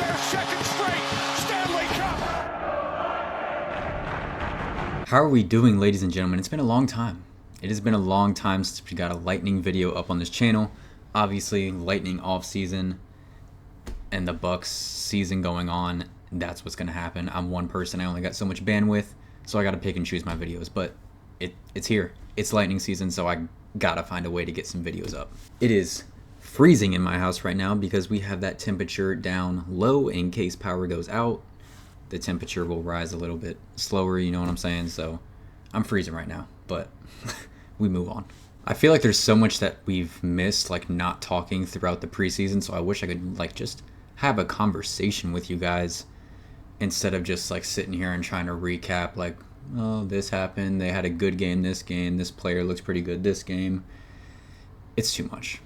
their second straight Stanley Cup. How are we doing, ladies and gentlemen? It's been a long time. It has been a long time since we got a Lightning video up on this channel. Obviously, Lightning off season and the Bucks season going on. That's what's going to happen. I'm one person. I only got so much bandwidth, so I got to pick and choose my videos. But it's here. It's Lightning season, so I got to find a way to get some videos up. It is freezing in my house right now because we have that temperature down low in case power goes out. The temperature will rise a little bit slower, you know what I'm saying? So I'm freezing right now, but we move on. I feel like there's so much that we've missed, like not talking throughout the preseason, so I wish I could like just have a conversation with you guys instead of just like sitting here and trying to recap like, oh, this happened, they had a good game, this player looks pretty good this game. It's too much.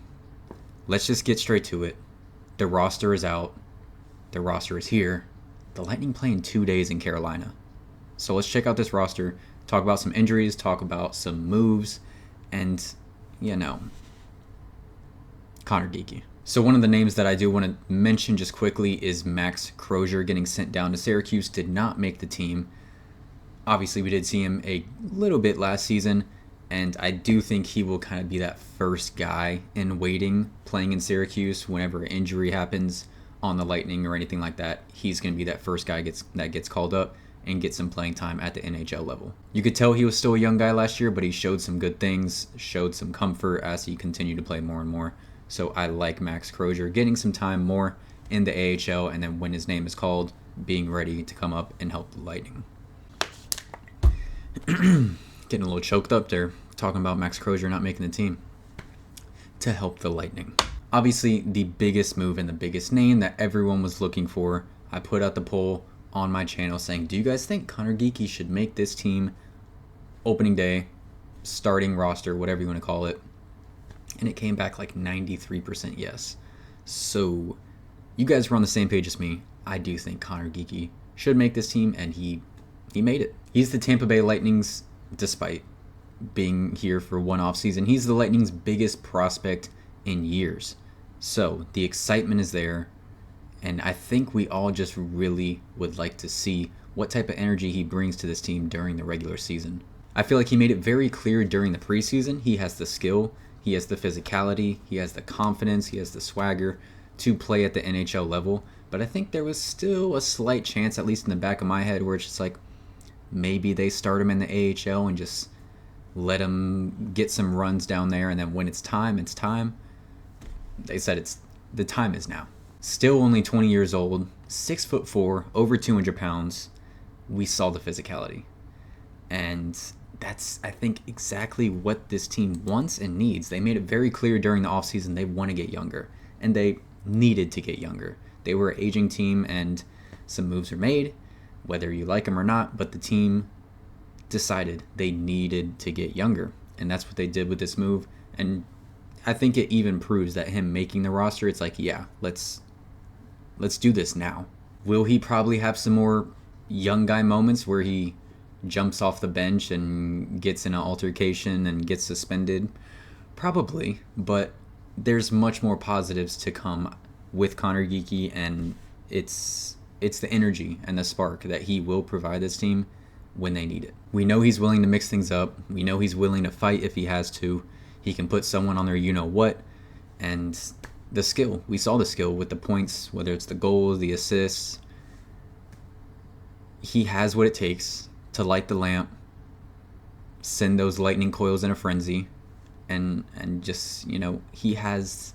Let's just get straight to it. The roster is out. The roster is here. The Lightning play in 2 days in Carolina. So let's check out this roster, talk about some injuries, talk about some moves, and, you know, Conor Geekie. So one of the names that I do want to mention just quickly is Max Crozier getting sent down to Syracuse. Did not make the team. Obviously, we did see him a little bit last season, and I do think he will kind of be that first guy in waiting playing in Syracuse whenever an injury happens on the Lightning or anything like that. He's going to be that first guy that gets called up and get some playing time at the NHL level. You could tell he was still a young guy last year, but he showed some good things, showed some comfort as he continued to play more and more. So I like Max Crozier getting some time more in the AHL, and then when his name is called, being ready to come up and help the Lightning. Getting a little choked up there, talking about Max Crozier not making the team to help the Lightning. Obviously, the biggest move and the biggest name that everyone was looking for, I put out the poll on my channel saying, do you guys think Conor Geekie should make this team opening day, starting roster, whatever you want to call it? And it came back like 93% yes. So you guys were on the same page as me. I do think Conor Geekie should make this team, and he made it. He's the Tampa Bay Lightning's, despite being here for one offseason, he's the Lightning's biggest prospect in years. So the excitement is there, and I think we all just really would like to see what type of energy he brings to this team during the regular season. I feel like he made it very clear during the preseason. He has the skill, he has the physicality, he has the confidence, he has the swagger to play at the NHL level. But I think there was still a slight chance, at least in the back of my head, where it's just like maybe they start him in the AHL and just let him get some runs down there, and then when it's time, it's time. They said the time is now. Still only 20 years old, 6'4", over 200 pounds. We saw the physicality. And that's, I think, exactly what this team wants and needs. They made it very clear during the offseason they want to get younger. And they needed to get younger. They were an aging team, and some moves were made, whether you like them or not. But the team decided they needed to get younger. And that's what they did with this move. And I think it even proves that him making the roster, it's like, yeah, let's do this now. Will he probably have some more young guy moments where he jumps off the bench and gets in an altercation and gets suspended? Probably, but there's much more positives to come with Conor Geekie, and it's the energy and the spark that he will provide this team when they need it. We know he's willing to mix things up. We know he's willing to fight if he has to. He can put someone on there, you know what, and the skill. We saw the skill with the points, whether it's the goals, the assists. He has what it takes to light the lamp, send those lightning coils in a frenzy, and just, you know, he has.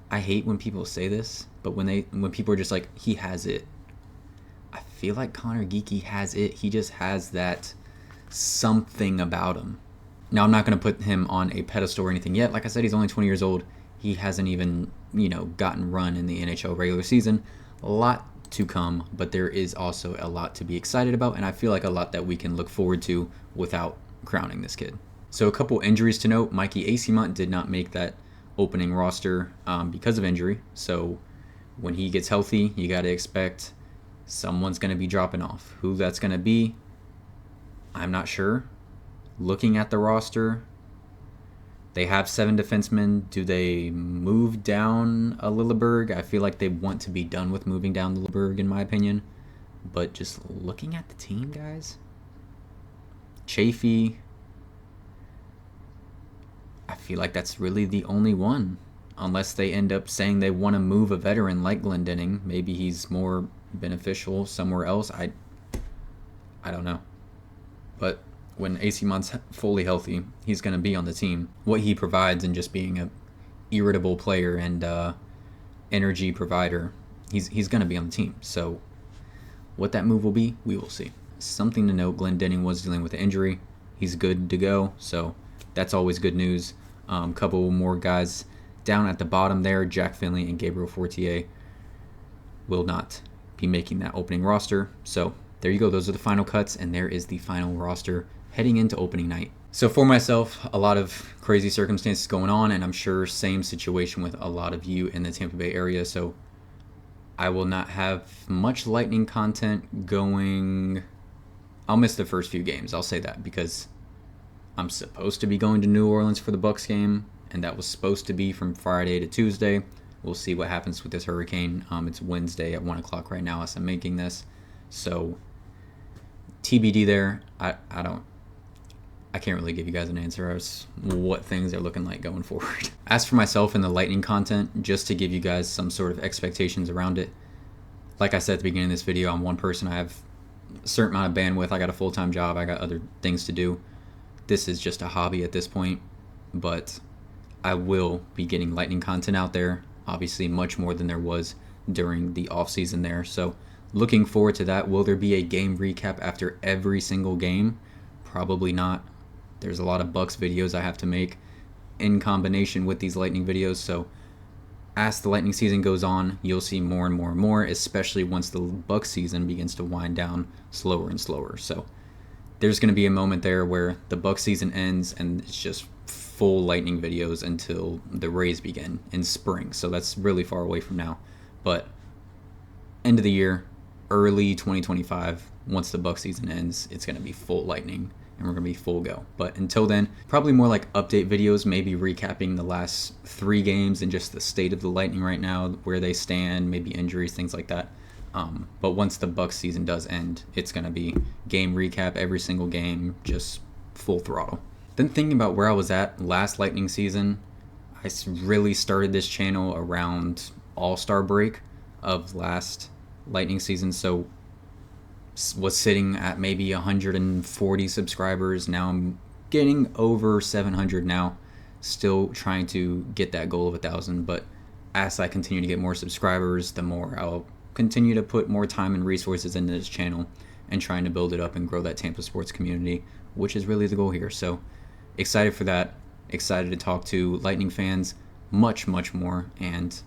I hate when people say this, but when people are just like, he has it. I feel like Conor Geekie has it. He just has that something about him. Now, I'm not going to put him on a pedestal or anything yet. Like I said, he's only 20 years old. He hasn't even, gotten run in the NHL regular season. A lot to come, but there is also a lot to be excited about, and I feel like a lot that we can look forward to without crowning this kid. So a couple injuries to note. Mikey Acimont did not make that opening roster because of injury. So when he gets healthy, you got to expect someone's going to be dropping off. Who that's going to be, I'm not sure. Looking at the roster, They have 7 defensemen. Do they move down a Lilleberg? I feel like they want to be done with moving down Lilleberg, in my opinion. But just looking at the team, guys, Chafee, I feel like that's really the only one. Unless they end up saying they want to move a veteran like Glendening. Maybe he's more beneficial somewhere else. I don't know. But when AC Mon's fully healthy, he's going to be on the team. What he provides in just being a irritable player and energy provider, he's going to be on the team. So what that move will be, we will see. Something to note, Glendening was dealing with an injury. He's good to go, so that's always good news. Couple more guys down at the bottom there, Jack Finley and Gabriel Fortier, will not be making that opening roster. So there you go. Those are the final cuts, and there is the final roster heading into opening night. So for myself, a lot of crazy circumstances going on, and I'm sure same situation with a lot of you in the Tampa Bay area. So I will not have much Lightning content going. I'll miss the first few games. I'll say that because I'm supposed to be going to New Orleans for the Bucks game, and that was supposed to be from Friday to Tuesday. We'll see what happens with this hurricane. It's Wednesday at 1 o'clock right now as I'm making this. So TBD there. I can't really give you guys an answer as what things are looking like going forward. As for myself and the Lightning content, just to give you guys some sort of expectations around it, like I said at the beginning of this video, I'm one person. I have a certain amount of bandwidth. I got a full-time job. I got other things to do. This is just a hobby at this point, but I will be getting Lightning content out there, obviously much more than there was during the off-season there. So looking forward to that. Will there be a game recap after every single game? Probably not. There's a lot of Bucks videos I have to make in combination with these Lightning videos. So as the Lightning season goes on, you'll see more and more and more, especially once the Bucks season begins to wind down slower and slower. So there's going to be a moment there where the Bucks season ends and it's just full Lightning videos until the Rays begin in spring. So that's really far away from now. But end of the year, early 2025, once the Bucks season ends, it's going to be full Lightning and we're going to be full go. But until then, probably more like update videos, maybe recapping the last 3 games and just the state of the Lightning right now, where they stand, maybe injuries, things like that. But once the Bucks season does end, it's going to be game recap every single game, just full throttle. Then thinking about where I was at last Lightning season, I really started this channel around All-Star break of last Lightning season. So was sitting at maybe 140 subscribers. Now I'm getting over 700 now. Still trying to get that goal of 1,000. But as I continue to get more subscribers, the more I'll continue to put more time and resources into this channel and trying to build it up and grow that Tampa sports community, which is really the goal here. So excited for that. Excited to talk to Lightning fans much more, and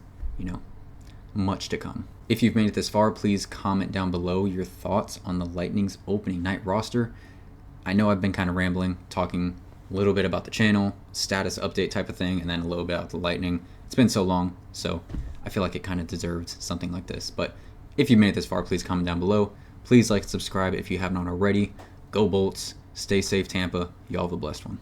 much to come. If you've made it this far, please comment down below your thoughts on the Lightning's opening night roster. I know I've been kind of rambling, talking a little bit about the channel, status update type of thing, and then a little bit about the Lightning. It's been so long, so I feel like it kind of deserved something like this. But if you've made it this far, please comment down below. Please like and subscribe if you haven't already. Go Bolts. Stay safe, Tampa. Y'all have a blessed one.